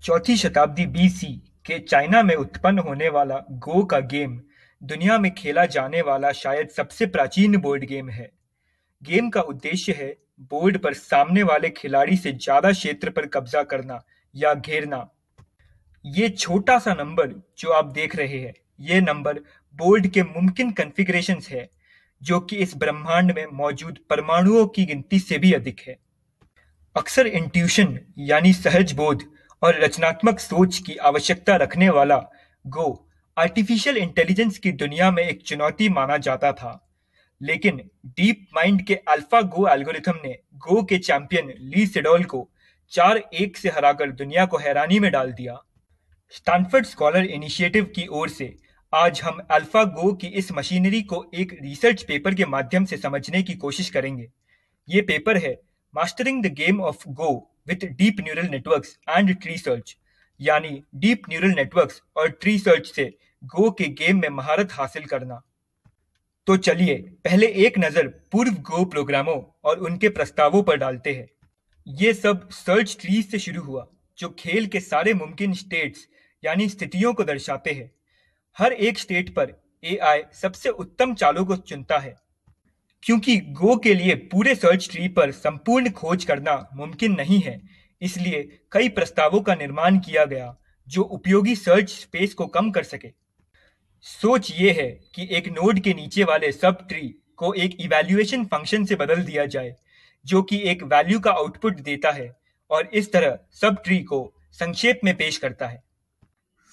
चौथी शताब्दी बीसी के चाइना में उत्पन्न होने वाला गो का गेम दुनिया में खेला जाने वाला शायद सबसे प्राचीन बोर्ड गेम है। गेम का उद्देश्य है बोर्ड पर सामने वाले खिलाड़ी से ज्यादा क्षेत्र पर कब्जा करना या घेरना। ये छोटा सा नंबर जो आप देख रहे हैं, ये नंबर बोर्ड के मुमकिन कॉन्फ़िगरेशंस है, जो कि इस ब्रह्मांड में मौजूद परमाणुओं की गिनती से भी अधिक है। अक्सर इंट्यूशन यानी सहज बोध और रचनात्मक सोच की आवश्यकता रखने वाला गो आर्टिफिशियल इंटेलिजेंस की दुनिया में एक चुनौती माना जाता था। लेकिन डीप माइंड के अल्फा गो एल्गोरिथम ने गो के चैंपियन ली सेडोल को 4-1 से हराकर दुनिया को हैरानी में डाल दिया। स्टैनफोर्ड स्कॉलर इनिशिएटिव की ओर से आज हम अल्फा गो की इस मशीनरी को एक रिसर्च पेपर के माध्यम से समझने की कोशिश करेंगे। ये पेपर है mastering the game of go with deep neural networks and tree search, यानी डीप न्यूरल नेटवर्क्स और ट्री सर्च से गो के गेम में महारत हासिल करना। तो चलिए पहले एक नज़र पूर्व गो प्रोग्रामों और उनके प्रस्तावों पर डालते हैं। ये सब सर्च ट्रीज से शुरू हुआ, जो खेल के सारे मुमकिन स्टेट्स यानी स्थितियों को दर्शाते हैं। हर एक स्टेट पर एआई सबसे उत्तम चालों को चुनता है। क्योंकि गो के लिए पूरे सर्च ट्री पर संपूर्ण खोज करना मुमकिन नहीं है, इसलिए कई प्रस्तावों का निर्माण किया गया जो उपयोगी सर्च स्पेस को कम कर सके। सोच ये है कि एक नोड के नीचे वाले सब ट्री को एक इवैल्यूएशन फंक्शन से बदल दिया जाए, जो कि एक वैल्यू का आउटपुट देता है और इस तरह सब ट्री को संक्षेप में पेश करता है।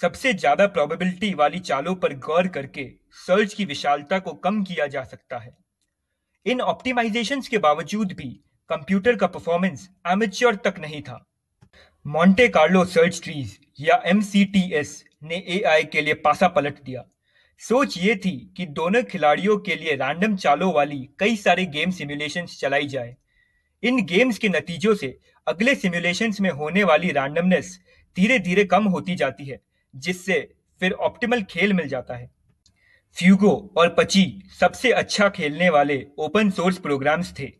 सबसे ज्यादा प्रोबेबिलिटी वाली चालों पर गौर करके सर्च की विशालता को कम किया जा सकता है। इन ऑप्टिमाइजेशंस के बावजूद भी कंप्यूटर का परफॉर्मेंस एमेच्योर तक नहीं था। मॉन्टे कार्लो सर्च ट्रीज या एमसीटीएस ने एआई के लिए पासा पलट दिया। सोच ये थी कि दोनों खिलाड़ियों के लिए रैंडम चालों वाली कई सारे गेम सिमुलेशंस चलाई जाए। इन गेम्स के नतीजों से अगले सिमुलेशंस में होने वाली रैंडमनेस धीरे धीरे कम होती जाती है, जिससे फिर ऑप्टिमल खेल मिल जाता है। फ्यूगो और पची सबसे अच्छा खेलने वाले ओपन सोर्स प्रोग्राम्स थे,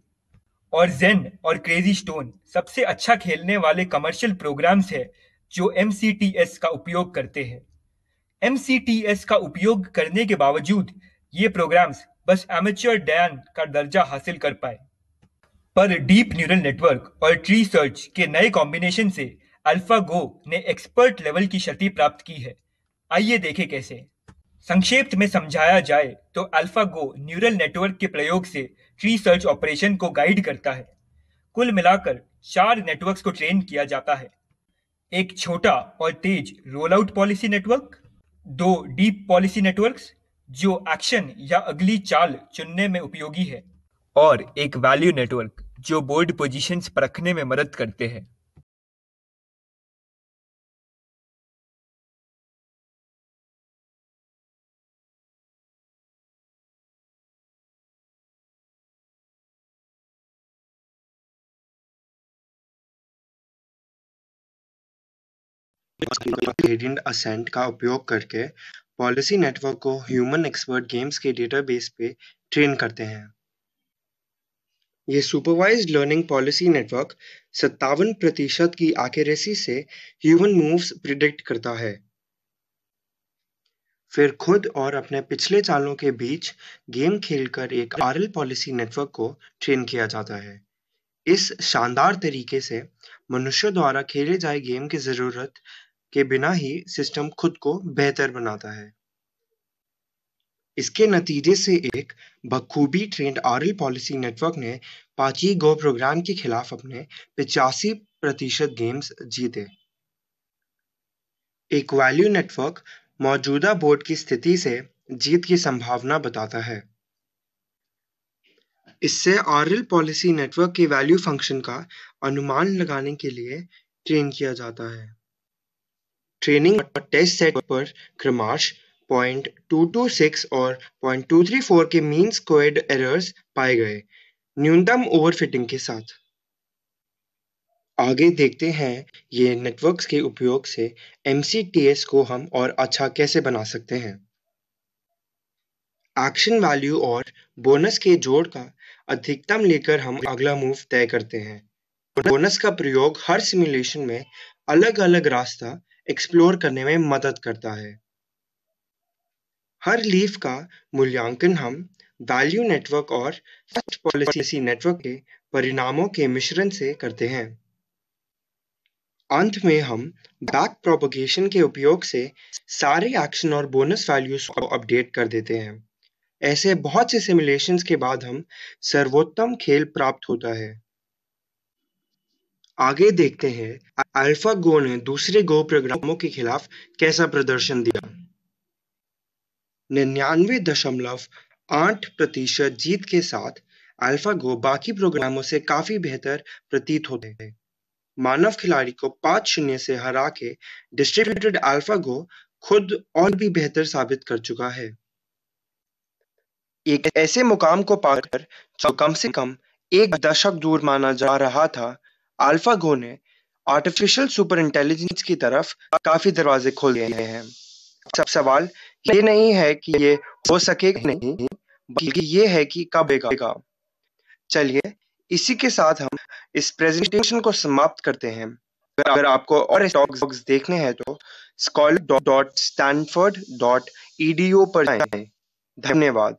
और जेन और क्रेजी स्टोन सबसे अच्छा खेलने वाले कमर्शियल प्रोग्राम्स हैं जो एमसीटीएस का उपयोग करते हैं। एमसीटीएस का उपयोग करने के बावजूद ये प्रोग्राम्स बस एमेच्योर डैन का दर्जा हासिल कर पाए। पर डीप न्यूरल नेटवर्क और ट्री सर्च के नए कॉम्बिनेशन से अल्फा गो ने एक्सपर्ट लेवल की क्षति प्राप्त की है। आइए देखें कैसे। संक्षेप में समझाया जाए तो अल्फा गो न्यूरल नेटवर्क के प्रयोग से ट्री सर्च ऑपरेशन को गाइड करता है। कुल मिलाकर 4 नेटवर्क्स को ट्रेन किया जाता है। एक छोटा और तेज roll out policy network, 2 deep policy networks जो एक्शन या अगली चाल चुनने में उपयोगी है, और एक वैल्यू नेटवर्क जो बोर्ड पोजीशंस परखने में मदद करते हैं। ग्रेडियंट असेंट का उपयोग करके पॉलिसी नेटवर्क को ह्यूमन एक्सपर्ट गेम्स के डेटाबेस पे ट्रेन करते हैं। ये सुपरवाइज्ड लर्निंग पॉलिसी नेटवर्क 57% की एक्यूरेसी से ह्यूमन मूव्स प्रिडिक्ट करता है। फिर खुद और अपने पिछले चालों के बीच गेम खेलकर एक आरएल पॉलिसी नेटवर्क को ट्रेन किया जाता है। इस शानदार तरीके से मनुष्य द्वारा खेले जाए गेम की जरूरत के बिना ही सिस्टम खुद को बेहतर बनाता है। इसके नतीजे से एक बखूबी ट्रेंड आरएल पॉलिसी नेटवर्क ने पाची गो प्रोग्राम के खिलाफ अपने 85% गेम्स जीते। एक वैल्यू नेटवर्क मौजूदा बोर्ड की स्थिति से जीत की संभावना बताता है। इससे आरएल पॉलिसी नेटवर्क के वैल्यू फंक्शन का अनुमान लगाने के लिए ट्रेन किया जाता है। ट्रेनिंग और टेस्ट सेट पर क्रमशः 0.226 और 0.234 के मीन स्क्वेयर्ड एरर्स पाए गए, न्यूनतम ओवरफिटिंग के साथ। आगे देखते हैं ये नेटवर्क्स के उपयोग से एमसीटीएस को हम और अच्छा कैसे बना सकते हैं। एक्शन वैल्यू और बोनस के जोड़ का अधिकतम लेकर हम अगला मूव तय करते हैं। बोनस का प्रयोग हर सिमुलेशन में अलग-अलग रास्ता एक्सप्लोर करने में मदद करता है। हर लीफ का मूल्यांकन हम वैल्यू नेटवर्क और फर्स्ट पॉलिसी नेटवर्क के परिणामों के मिश्रण से करते हैं। अंत में हम बैक प्रोपगेशन के उपयोग से सारे एक्शन और बोनस वैल्यूज को अपडेट कर देते हैं। ऐसे बहुत से सिमुलेशंस के बाद हम सर्वोत्तम खेल प्राप्त होता है। आगे देखते हैं AlphaGo ने दूसरे गो प्रोग्रामों के खिलाफ कैसा प्रदर्शन दिया। 99.8% जीत के साथ AlphaGo बाकी प्रोग्रामों से काफी बेहतर प्रतीत होते हैं। मानव खिलाड़ी को 5-0 से हरा के डिस्ट्रीब्यूटेड AlphaGo खुद और भी बेहतर साबित कर चुका है। एक ऐसे मुकाम को पाकर जो कम से कम एक दशक दूर माना जा रहा था, AlphaGo ने आर्टिफिशियल सुपर इंटेलिजेंस की तरफ काफी दरवाजे खोल दिए हैं। सब सवाल ये नहीं है कि ये हो सकेगा नहीं, बल्कि ये है कि कब होगा। चलिए इसी के साथ हम इस प्रेजेंटेशन को समाप्त करते हैं। अगर आपको और टॉक्स देखने हैं तो scholar.stanford.edu पर जाएं। धन्यवाद।